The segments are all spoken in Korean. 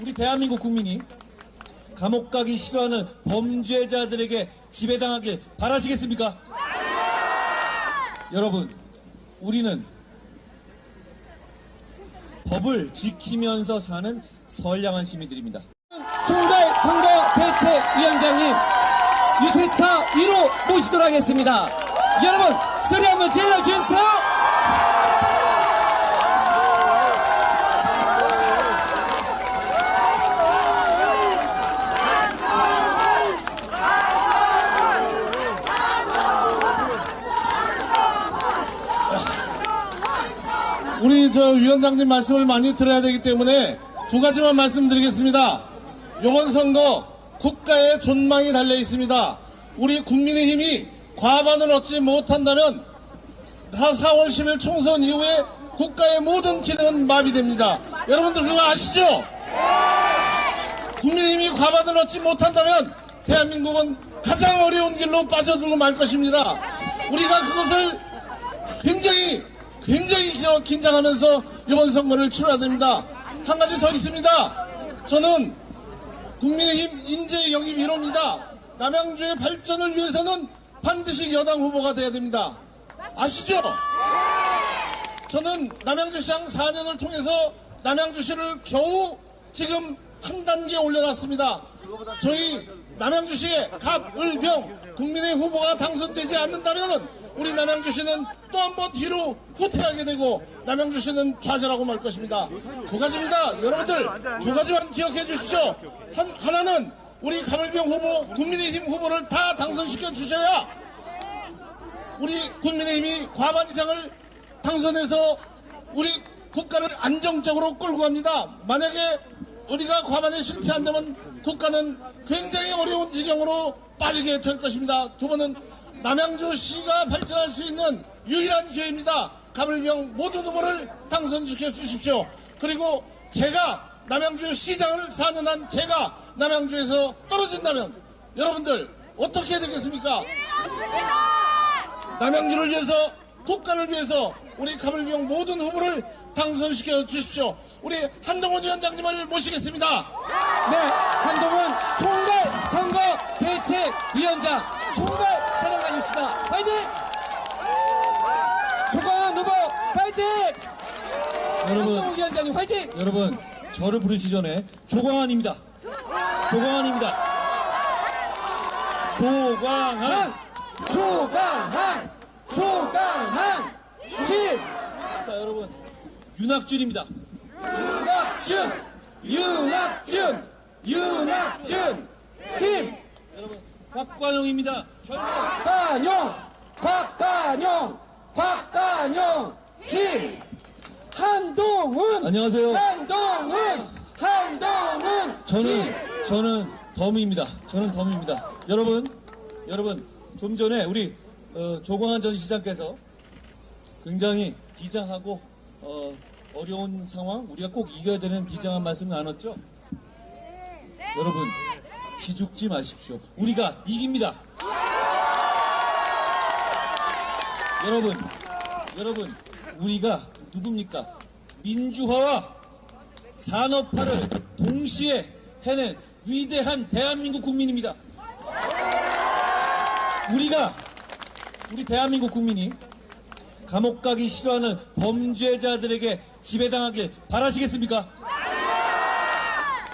우리 대한민국 국민이 감옥 가기 싫어하는 범죄자들에게 지배당하길 바라시겠습니까? 여러분, 우리는 법을 지키면서 사는 선량한 시민들입니다. 총괄 선거대책위원장님 유세차 1호 모시도록 하겠습니다. 여러분 소리 한번 질러주세요. 우리 위원장님 말씀을 많이 들어야 되기 때문에 두 가지만 말씀드리겠습니다. 이번 선거 국가의 존망이 달려 있습니다. 우리 국민의힘이 과반을 얻지 못한다면 4월 10일 총선 이후에 국가의 모든 기능은 마비됩니다. 여러분들 그거 아시죠? 국민의힘이 과반을 얻지 못한다면 대한민국은 가장 어려운 길로 빠져들고 말 것입니다. 우리가 그것을 굉장히 긴장하면서 이번 선거를 치러야 됩니다. 한 가지 더 있습니다. 저는 국민의힘 인재 영입 1호입니다. 남양주의 발전을 위해서는 반드시 여당 후보가 돼야 됩니다. 아시죠? 저는 남양주시장 4년을 통해서 남양주시를 겨우 지금 한 단계 올려놨습니다. 저희 남양주시의 갑을병 국민의 후보가 당선되지 않는다면 우리 남양주시는 또 한 번 뒤로 후퇴하게 되고 남양주시는 좌절하고 말 것입니다. 두 가지입니다. 여러분들 두 가지만 기억해 주십시오. 하나는 우리 갑을병 후보 국민의힘 후보를 다 당선시켜 주셔야 우리 국민의힘이 과반 이상을 당선해서 우리 국가를 안정적으로 끌고 갑니다. 만약에 우리가 과반에 실패한다면 국가는 굉장히 어려운 지경으로 빠지게 될 것입니다. 두 번은 남양주시가 발전할 수 있는 유일한 기회입니다. 갑을병 모든 후보를 당선시켜 주십시오. 그리고 제가 남양주 시장을 4년 한 제가 남양주에서 떨어진다면 여러분들 어떻게 되겠습니까? 남양주를 위해서 국가를 위해서 우리 갑을병 모든 후보를 당선시켜 주십시오. 우리 한동훈 위원장님을 모시겠습니다. 네, 한동훈 총괄 선거대책위원장 총괄 사령관이십니다. 파이팅! 조광한 후보 파이팅! 한동훈 위원장님 파이팅! 여러분, 저를 부르시기 전에 조광한입니다. 조광한 킬! 자, 여러분, 윤학준입니다. 윤학준 킬! 여러분, 곽관용입니다. 곽관용 킬! 한동훈 안녕하세요. 한동훈 저는 덤입니다. 여러분, 좀 전에 우리 조광한 전 시장께서 굉장히 비장하고 어려운 상황, 우리가 꼭 이겨야 되는 비장한 말씀 나눴죠? 여러분, 기죽지 마십시오. 우리가 이깁니다. 여러분, 우리가 누굽니까? 민주화와 산업화를 동시에 해낸 위대한 대한민국 국민입니다. 우리 대한민국 국민이 감옥 가기 싫어하는 범죄자들에게 지배당하길 바라시겠습니까?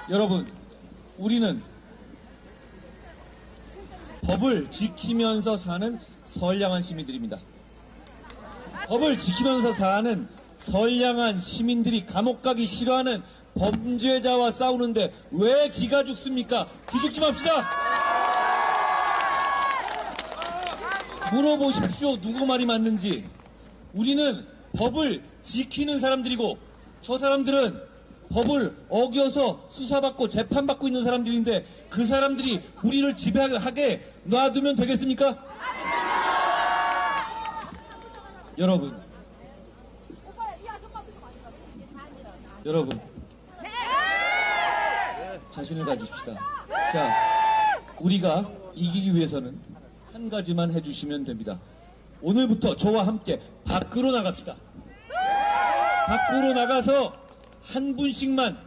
여러분, 우리는 법을 지키면서 사는 선량한 시민들입니다. 법을 지키면서 사는 선량한 시민들이 감옥 가기 싫어하는 범죄자와 싸우는데 왜 기가 죽습니까? 기죽지 맙시다. 물어보십시오. 누구 말이 맞는지. 우리는 법을 지키는 사람들이고 저 사람들은 법을 어겨서 수사받고 재판받고 있는 사람들인데 그 사람들이 우리를 지배하게 놔두면 되겠습니까? 여러분, 자신을 가집시다. 자, 우리가 이기기 위해서는 한 가지만 해주시면 됩니다. 오늘부터 저와 함께 밖으로 나갑시다. 밖으로 나가서 한 분씩만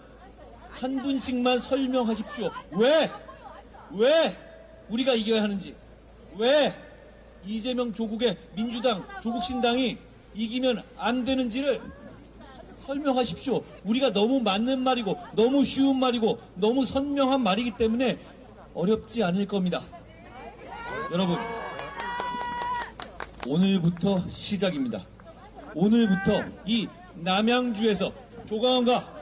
한 분씩만 설명하십시오. 왜 우리가 이겨야 하는지, 왜 이재명 조국의 민주당, 조국신당이 이기면 안 되는지를 설명하십시오. 우리가 너무 맞는 말이고 너무 쉬운 말이고 너무 선명한 말이기 때문에 어렵지 않을 겁니다. 여러분, 오늘부터 시작입니다. 오늘부터 이 남양주에서 조강원과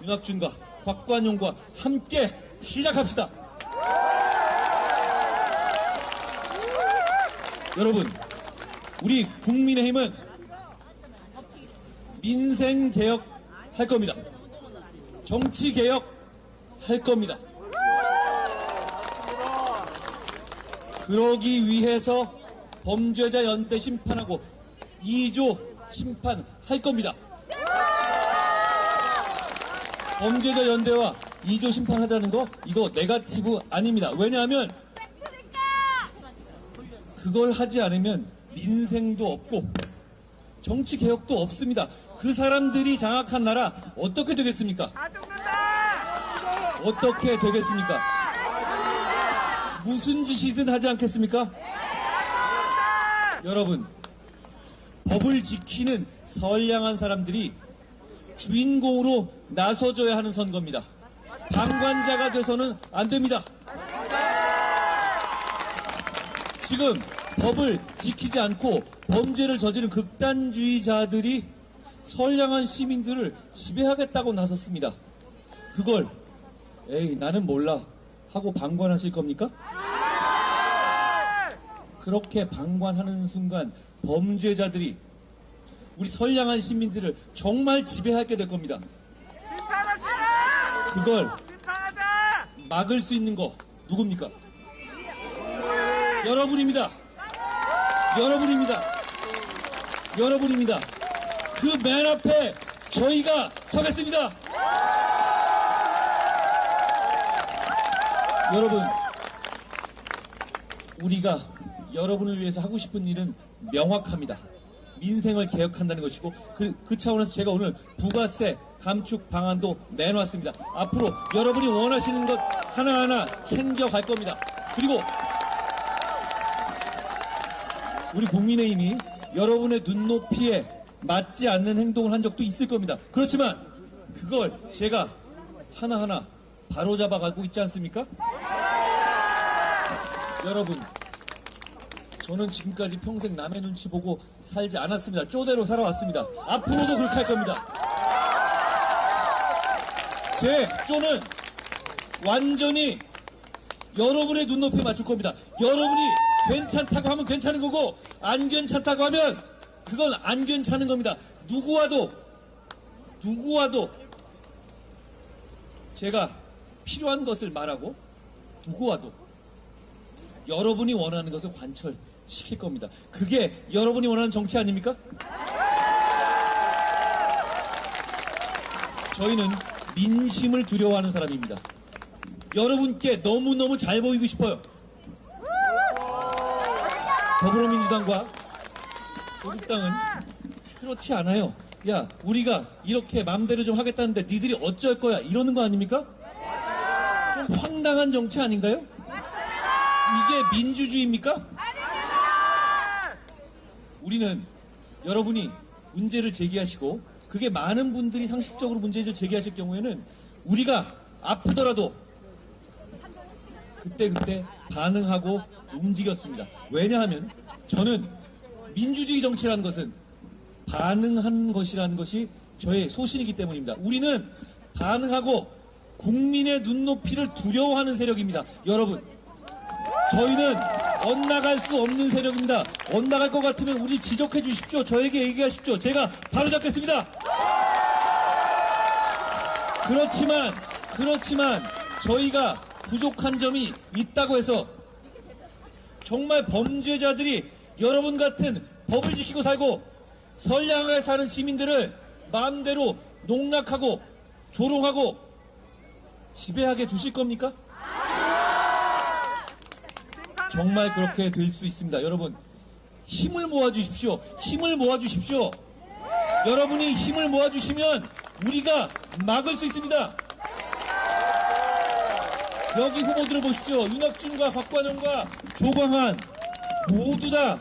윤학준과 곽관용과 함께 시작합시다. 여러분, 우리 국민의힘은 민생개혁 할 겁니다. 정치개혁 할 겁니다. 그러기 위해서 범죄자 연대 심판하고 2조 심판할 겁니다. 범죄자 연대와 2조 심판하자는 거, 이거 네거티브 아닙니다. 왜냐하면 그걸 하지 않으면 민생도 없고 정치 개혁도 없습니다. 그 사람들이 장악한 나라 어떻게 되겠습니까? 어떻게 되겠습니까? 무슨 짓이든 하지 않겠습니까? 여러분, 법을 지키는 선량한 사람들이 주인공으로 나서줘야 하는 선거입니다. 방관자가 돼서는 안 됩니다. 지금 법을 지키지 않고 범죄를 저지른 극단주의자들이 선량한 시민들을 지배하겠다고 나섰습니다. 그걸 에이 나는 몰라 하고 방관하실 겁니까? 그렇게 방관하는 순간 범죄자들이 우리 선량한 시민들을 정말 지배하게 될 겁니다. 그걸 막을 수 있는 거 누굽니까? 여러분입니다. 여러분입니다. 여러분입니다. 그 맨 앞에 저희가 서겠습니다. 여러분, 우리가 여러분을 위해서 하고 싶은 일은 명확합니다. 민생을 개혁한다는 것이고 그 차원에서 제가 오늘 부가세 감축 방안도 내놓았습니다. 앞으로 여러분이 원하시는 것 하나하나 챙겨갈 겁니다. 그리고 우리 국민의힘이 여러분의 눈높이에 맞지 않는 행동을 한 적도 있을 겁니다. 그렇지만 그걸 제가 하나하나 바로잡아가고 있지 않습니까? 여러분, 저는 지금까지 평생 남의 눈치 보고 살지 않았습니다. 쪼대로 살아왔습니다. 앞으로도 그렇게 할 겁니다. 제 쪼는 완전히 여러분의 눈높이에 맞출 겁니다. 여러분이 괜찮다고 하면 괜찮은 거고 안 괜찮다고 하면 그건 안 괜찮은 겁니다. 누구와도 제가 필요한 것을 말하고 누구와도 여러분이 원하는 것을 관철시킬 겁니다. 그게 여러분이 원하는 정치 아닙니까? 저희는 민심을 두려워하는 사람입니다. 여러분께 너무너무 잘 보이고 싶어요. 더불어민주당과 조국당은 그렇지 않아요. 야, 우리가 이렇게 마음대로 좀 하겠다는데 니들이 어쩔 거야 이러는 거 아닙니까? 좀 황당한 정치 아닌가요? 이게 민주주의입니까? 우리는 여러분이 문제를 제기하시고 그게 많은 분들이 상식적으로 문제를 제기하실 경우에는 우리가 아프더라도 그때 반응하고 움직였습니다. 왜냐하면 저는 민주주의 정치라는 것은 반응하는 것이라는 것이 저의 소신이기 때문입니다. 우리는 반응하고 국민의 눈높이를 두려워하는 세력입니다. 여러분, 저희는 엇나갈 수 없는 세력입니다. 엇나갈 것 같으면 우리 지적해 주십시오. 저에게 얘기하십시오. 제가 바로 잡겠습니다. 그렇지만 저희가 부족한 점이 있다고 해서 정말 범죄자들이 여러분 같은 법을 지키고 살고 선량하게 사는 시민들을 마음대로 농락하고 조롱하고 지배하게 두실 겁니까? 정말 그렇게 될 수 있습니다. 여러분, 힘을 모아주십시오. 힘을 모아주십시오. 여러분이 힘을 모아주시면 우리가 막을 수 있습니다. 여기 후보들을 보십시오. 윤학준과 곽관영과 조광한 모두 다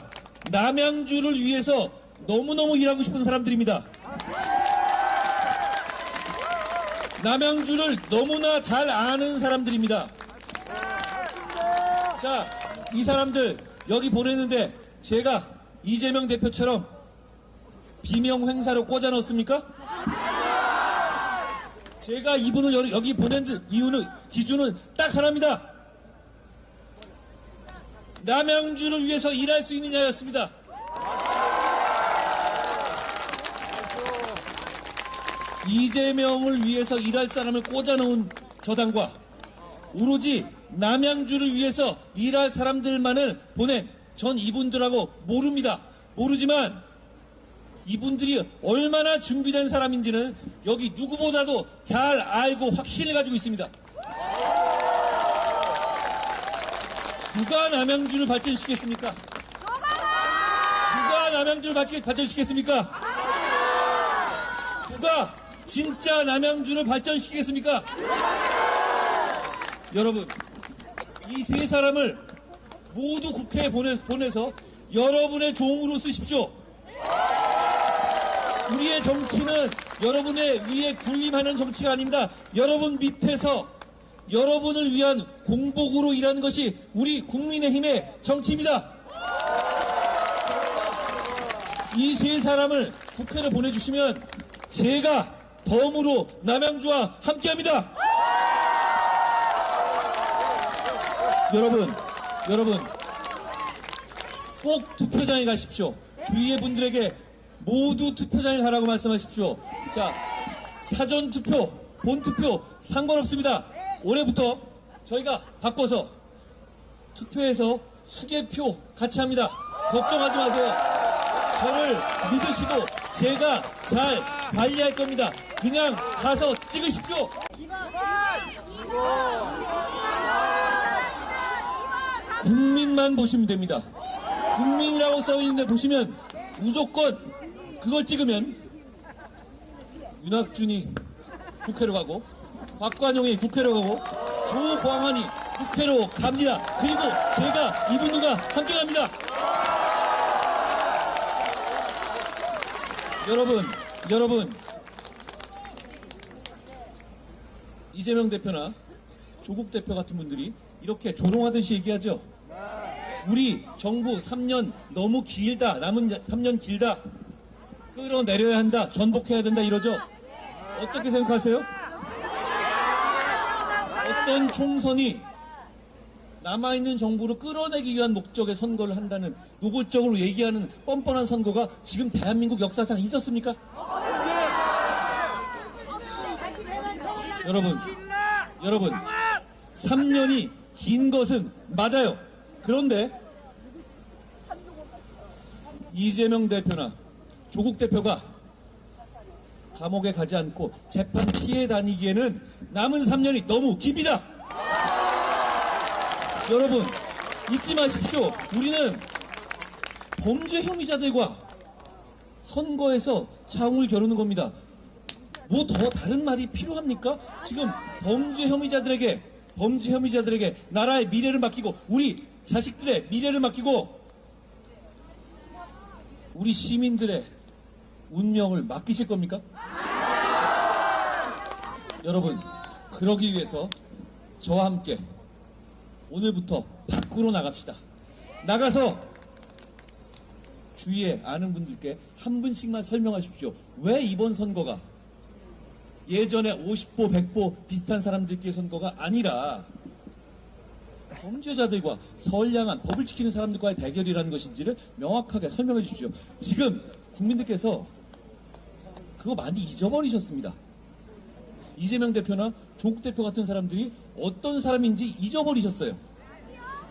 남양주를 위해서 너무너무 일하고 싶은 사람들입니다. 남양주를 너무나 잘 아는 사람들입니다. 자, 이 사람들 여기 보냈는데 제가 이재명 대표처럼 비명 행사로 꽂아 넣었습니까? 제가 이분을 여기 보낸 이유는 기준은 딱 하나입니다. 남양주를 위해서 일할 수 있느냐였습니다. 이재명을 위해서 일할 사람을 꽂아놓은 저당과 오로지 남양주를 위해서 일할 사람들만을 보낸 전 이분들하고 모릅니다. 모르지만 이분들이 얼마나 준비된 사람인지는 여기 누구보다도 잘 알고 확신을 가지고 있습니다. 누가 남양주를 발전시켰습니까? 누가 남양주를 발전시켰습니까? 누가 진짜 남양주를 발전시키겠습니까? 여러분, 이 세 사람을 모두 국회에 보내서 여러분의 종으로 쓰십시오. 우리의 정치는 여러분의 위에 군림하는 정치가 아닙니다. 여러분 밑에서 여러분을 위한 공복으로 일하는 것이 우리 국민의힘의 정치입니다. 이 세 사람을 국회로 보내주시면 제가 덤으로 남양주와 함께합니다. 여러분 꼭 투표장에 가십시오. 주위의 분들에게 모두 투표장에 가라고 말씀하십시오. 자, 사전투표, 본투표 상관없습니다. 올해부터 저희가 바꿔서 투표해서 수개표 같이 합니다. 걱정하지 마세요. 저를 믿으시고 제가 잘 관리할 겁니다. 그냥 가서 찍으십시오. 국민만 보시면 됩니다. 국민이라고 써있는데 보시면 무조건 그걸 찍으면 윤학준이 국회로 가고 곽관용이 국회로 가고 조광환이 국회로 갑니다. 그리고 제가 이분들과 함께 갑니다. 여러분 이재명 대표나 조국 대표 같은 분들이 이렇게 조롱하듯이 얘기하죠. 우리 정부 3년 너무 길다. 남은 3년 길다. 끌어내려야 한다. 전복해야 된다. 이러죠. 어떻게 생각하세요? 어떤 총선이 남아있는 정부를 끌어내기 위한 목적의 선거를 한다는 노골적으로 얘기하는 뻔뻔한 선거가 지금 대한민국 역사상 있었습니까? 여러분 3년이 긴 것은 맞아요. 그런데 이재명 대표나 조국 대표가 감옥에 가지 않고 재판 피해 다니기에는 남은 3년이 너무 깁니다. 여러분 잊지 마십시오. 우리는 범죄 혐의자들과 선거에서 차웅을 겨루는 겁니다. 뭐 더 다른 말이 필요합니까? 지금 범죄 혐의자들에게 나라의 미래를 맡기고 우리 자식들의 미래를 맡기고 우리 시민들의 운명을 맡기실 겁니까? 여러분, 그러기 위해서 저와 함께 오늘부터 밖으로 나갑시다. 나가서 주위에 아는 분들께 한 분씩만 설명하십시오. 왜 이번 선거가 예전에 50보, 100보 비슷한 사람들끼리 선거가 아니라 범죄자들과 선량한 법을 지키는 사람들과의 대결이라는 것인지를 명확하게 설명해 주십시오. 지금 국민들께서 그거 많이 잊어버리셨습니다. 이재명 대표나 조국 대표 같은 사람들이 어떤 사람인지 잊어버리셨어요.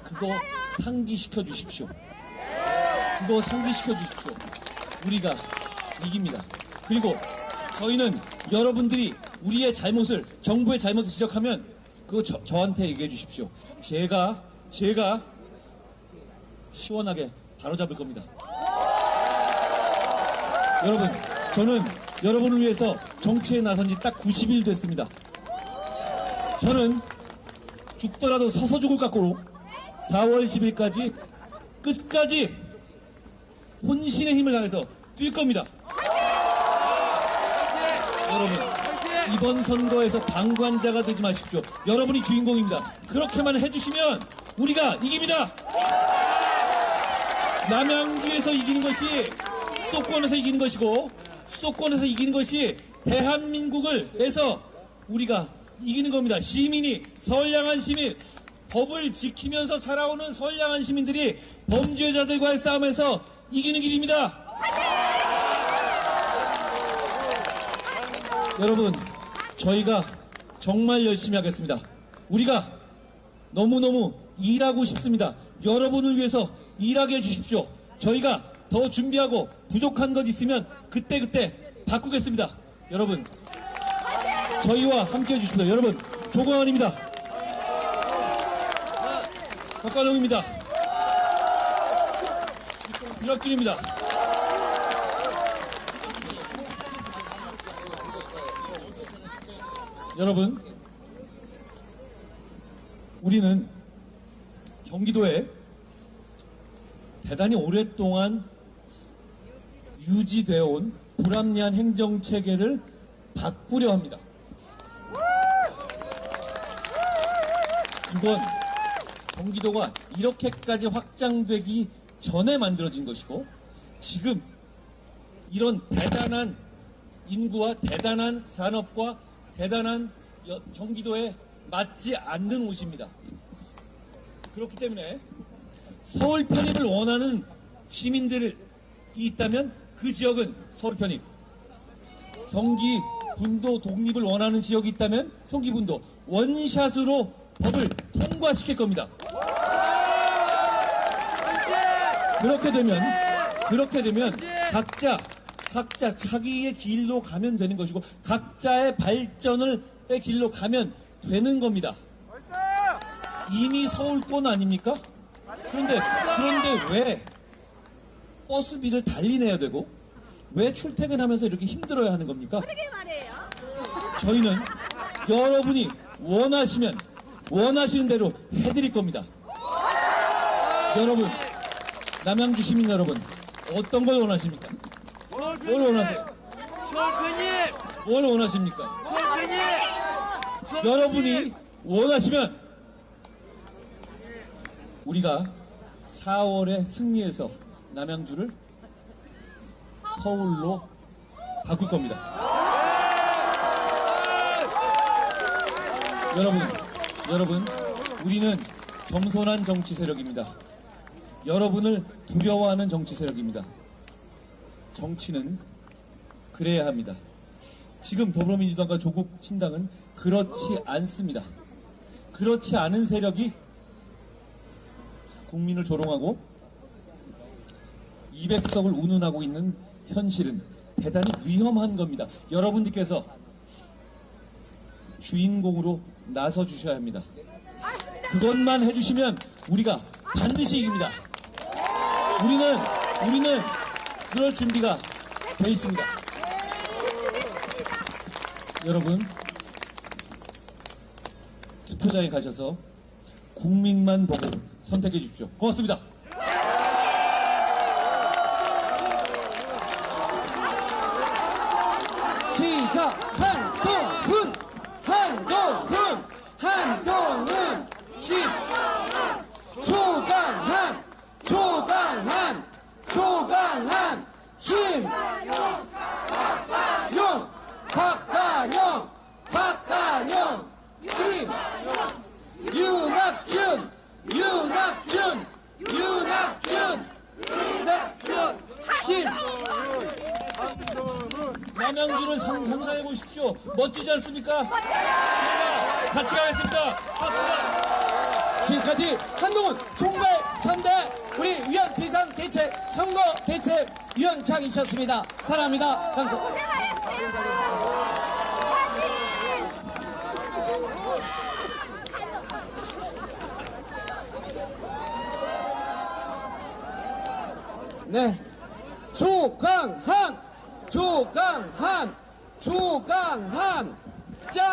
그거 상기시켜 주십시오. 우리가 이깁니다. 그리고 저희는 여러분들이 우리의 잘못을, 정부의 잘못을 지적하면 그거 저한테 얘기해 주십시오. 제가 시원하게 바로잡을 겁니다. 여러분, 저는 여러분을 위해서 정치에 나선 지 딱 90일 됐습니다. 저는 죽더라도 서서 죽을 각오로 4월 10일까지 끝까지 혼신의 힘을 다해서 뛸 겁니다. 여러분, 이번 선거에서 방관자가 되지 마십시오. 여러분이 주인공입니다. 그렇게만 해주시면 우리가 이깁니다. 남양주에서 이기는 것이 수도권에서 이기는 것이고, 수도권에서 이기는 것이 대한민국에서 우리가 이기는 겁니다. 시민이, 선량한 시민, 법을 지키면서 살아오는 선량한 시민들이 범죄자들과의 싸움에서 이기는 길입니다. 여러분, 저희가 정말 열심히 하겠습니다. 우리가 너무너무 일하고 싶습니다. 여러분을 위해서 일하게 해주십시오. 저희가 더 준비하고 부족한 것 있으면 그때그때 바꾸겠습니다. 여러분, 저희와 함께 해주십시오. 여러분, 조광환입니다. 박관용입니다. 이혁준입니다. 여러분, 우리는 경기도에 대단히 오랫동안 유지되어 온 불합리한 행정체계를 바꾸려 합니다. 그건 경기도가 이렇게까지 확장되기 전에 만들어진 것이고, 지금 이런 대단한 인구와 대단한 산업과 대단한 경기도에 맞지 않는 옷입니다. 그렇기 때문에 서울 편입을 원하는 시민들이 있다면 그 지역은 서울 편입, 경기 분도 독립을 원하는 지역이 있다면 경기 분도, 원샷으로 법을 통과시킬 겁니다. 그렇게 되면 각자 자기의 길로 가면 되는 것이고, 각자의 발전의 길로 가면 되는 겁니다. 이미 서울권 아닙니까? 그런데 왜 버스비를 달리 내야 되고, 왜 출퇴근하면서 이렇게 힘들어야 하는 겁니까? 그러게 말이에요. 저희는 여러분이 원하시는 대로 해드릴 겁니다. 여러분, 남양주 시민 여러분, 어떤 걸 원하십니까? 뭘 원하세요? 뭘 원하십니까? 여러분이 원하시면 우리가 4월에 승리해서 남양주를 서울로 바꿀 겁니다. 여러분, 우리는 겸손한 정치 세력입니다. 여러분을 두려워하는 정치 세력입니다. 정치는 그래야 합니다. 지금 더불어민주당과 조국신당은 그렇지 않습니다. 그렇지 않은 세력이 국민을 조롱하고 200석을 운운하고 있는 현실은 대단히 위험한 겁니다. 여러분들께서 주인공으로 나서 주셔야 합니다. 그것만 해주시면 우리가 반드시 이깁니다. 우리는 그럴 준비가 돼 있습니다. 여러분, 투표장에 가셔서 국민만 보고 선택해 주십시오. 고맙습니다. 시작! 한동훈 힘! 조강한 힘! 박가영 힘! 윤학준 힘! 남양주를 상상해 보십시오. 멋지지 않습니까? 제가 같이 가겠습니다. 고맙습니다. 지금까지 한동훈 총괄 3대 우리 위원 비상 대책 선거 대책 위원장이셨습니다. 사랑합니다. 감사합니다. 네, 조강한 짱!